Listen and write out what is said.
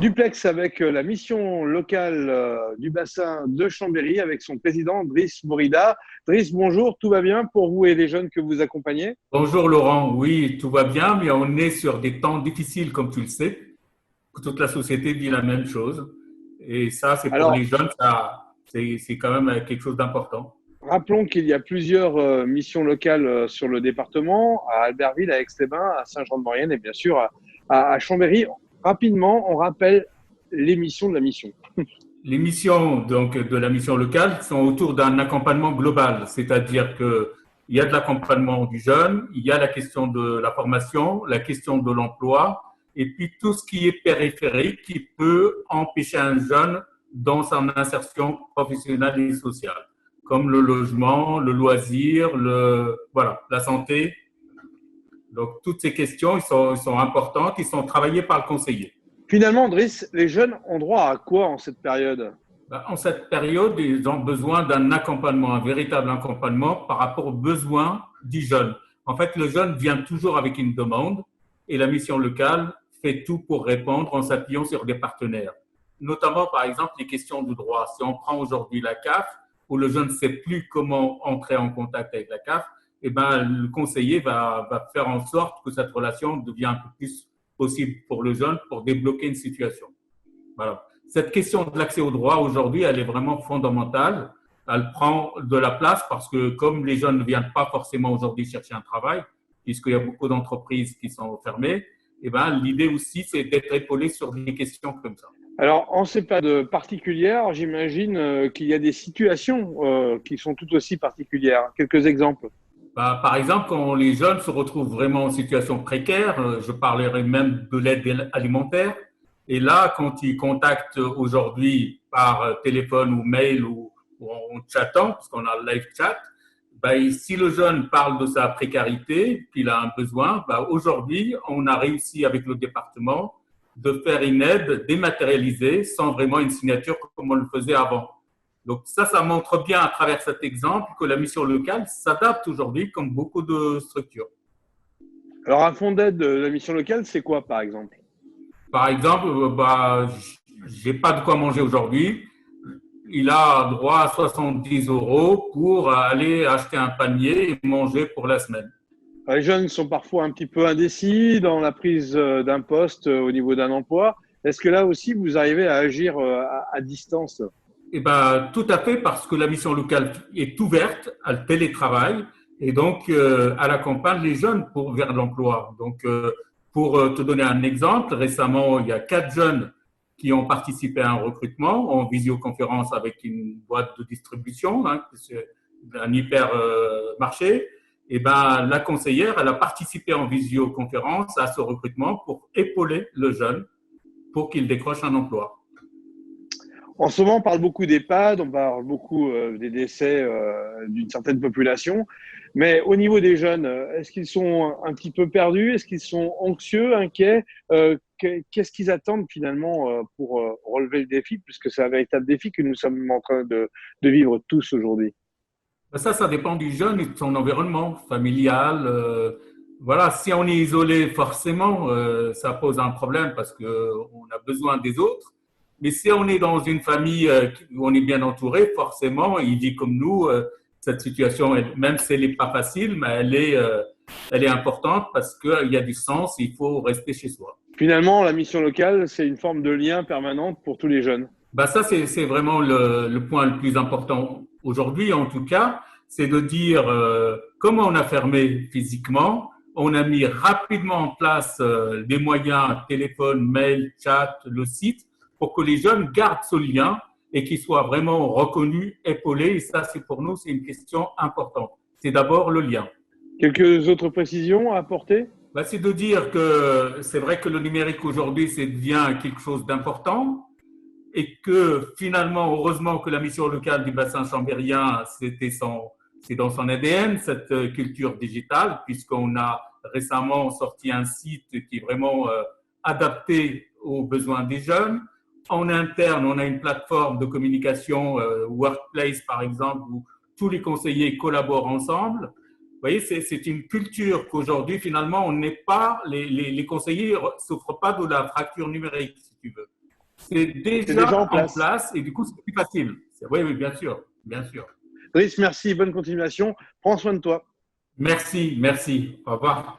duplex avec la mission locale du bassin de Chambéry avec son président Driss Bourida. Driss, bonjour, tout va bien pour vous et les jeunes que vous accompagnez? Bonjour Laurent, oui, tout va bien, mais on est sur des temps difficiles, comme tu le sais. Toute la société vit la même chose. Et ça, c'est pour les Alors, jeunes, c'est quand même quelque chose d'important. rappelons qu'il y a plusieurs missions locales sur le département, à Albertville, à Aix-les-Bains, à Saint-Jean-de-Maurienne et bien sûr à Chambéry. Rapidement, on rappelle les missions de la mission. Les missions donc, de la mission locale sont autour d'un accompagnement global, c'est-à-dire qu'il y a de l'accompagnement du jeune, il y a la question de la formation, la question de l'emploi, et puis tout ce qui est périphérique qui peut empêcher un jeune dans son insertion professionnelle et sociale, comme le logement, le loisir, voilà, la santé. Donc toutes ces questions, ils sont importantes, ils sont travaillées par le conseiller. Finalement, Driss, les jeunes ont droit à quoi en cette période? En cette période, ils ont besoin d'un accompagnement, un véritable accompagnement par rapport aux besoins du jeune. En fait, le jeune vient toujours avec une demande et la mission locale fait tout pour répondre en s'appuyant sur des partenaires. Notamment, par exemple, les questions de droit. Si on prend aujourd'hui la CAF, où le jeune ne sait plus comment entrer en contact avec la CAF, eh ben, le conseiller va faire en sorte que cette relation devienne un peu plus possible pour le jeune pour débloquer une situation. Voilà. Cette question de l'accès au droit aujourd'hui, elle est vraiment fondamentale. Elle prend de la place parce que comme les jeunes ne viennent pas forcément aujourd'hui chercher un travail, puisqu'il y a beaucoup d'entreprises qui sont fermées, eh ben, l'idée aussi, c'est d'être épaulé sur des questions comme ça. Alors, en ces périodes particulières, j'imagine qu'il y a des situations qui sont tout aussi particulières. Quelques exemples. Par exemple, quand les jeunes se retrouvent vraiment en situation précaire, je parlerai même de l'aide alimentaire. Et là, quand ils contactent aujourd'hui par téléphone ou mail ou en chattant, parce qu'on a le live chat, si le jeune parle de sa précarité, qu'il a un besoin, aujourd'hui, on a réussi avec le département de faire une aide dématérialisée sans vraiment une signature comme on le faisait avant. Donc ça montre bien à travers cet exemple que la mission locale s'adapte aujourd'hui comme beaucoup de structures. Alors, un fonds d'aide de la mission locale, c'est quoi, par exemple? Par exemple, j'ai pas de quoi manger aujourd'hui. Il a droit à 70 € pour aller acheter un panier et manger pour la semaine. Les jeunes sont parfois un petit peu indécis dans la prise d'un poste au niveau d'un emploi. Est-ce que là aussi, vous arrivez à agir à distance? Eh ben, tout à fait, parce que la mission locale est ouverte à le télétravail et donc elle accompagne les jeunes vers l'emploi. Donc, pour te donner un exemple, récemment, il y a 4 jeunes qui ont participé à un recrutement en visioconférence avec une boîte de distribution, c'est un hypermarché. Et ben, la conseillère, elle a participé en visioconférence à ce recrutement pour épauler le jeune pour qu'il décroche un emploi. En ce moment, on parle beaucoup d'EHPAD, on parle beaucoup des décès d'une certaine population. Mais au niveau des jeunes, est-ce qu'ils sont un petit peu perdus? Est-ce qu'ils sont anxieux, inquiets? Qu'est-ce qu'ils attendent finalement pour relever le défi, puisque c'est un véritable défi que nous sommes en train de vivre tous aujourd'hui? Ça dépend du jeune et de son environnement familial. Voilà, si on est isolé, forcément, ça pose un problème parce qu'on a besoin des autres. Mais si on est dans une famille où on est bien entouré, forcément, il dit comme nous, cette situation, même si elle n'est pas facile, mais elle est importante parce qu'il y a du sens, il faut rester chez soi. Finalement, la mission locale, c'est une forme de lien permanente pour tous les jeunes. Ça, c'est vraiment le point le plus important aujourd'hui, en tout cas, c'est de dire comment on a fermé physiquement, on a mis rapidement en place des moyens, téléphone, mail, chat, le site, pour que les jeunes gardent ce lien et qu'ils soient vraiment reconnus, épaulés. Et ça, c'est pour nous, c'est une question importante. C'est d'abord le lien. Quelques autres précisions à apporter? C'est de dire que c'est vrai que le numérique aujourd'hui, c'est devient quelque chose d'important et que finalement, heureusement que la mission locale du bassin chambérien, c'est dans son ADN, cette culture digitale, puisqu'on a récemment sorti un site qui est vraiment adapté aux besoins des jeunes. En interne, on a une plateforme de communication, Workplace par exemple, où tous les conseillers collaborent ensemble. Vous voyez, c'est une culture qu'aujourd'hui, finalement, on n'est pas, les conseillers ne souffrent pas de la fracture numérique, si tu veux. C'est déjà en place et du coup, c'est plus facile. Oui, oui, bien sûr, bien sûr. Brice, merci, bonne continuation. Prends soin de toi. Merci, merci. Au revoir.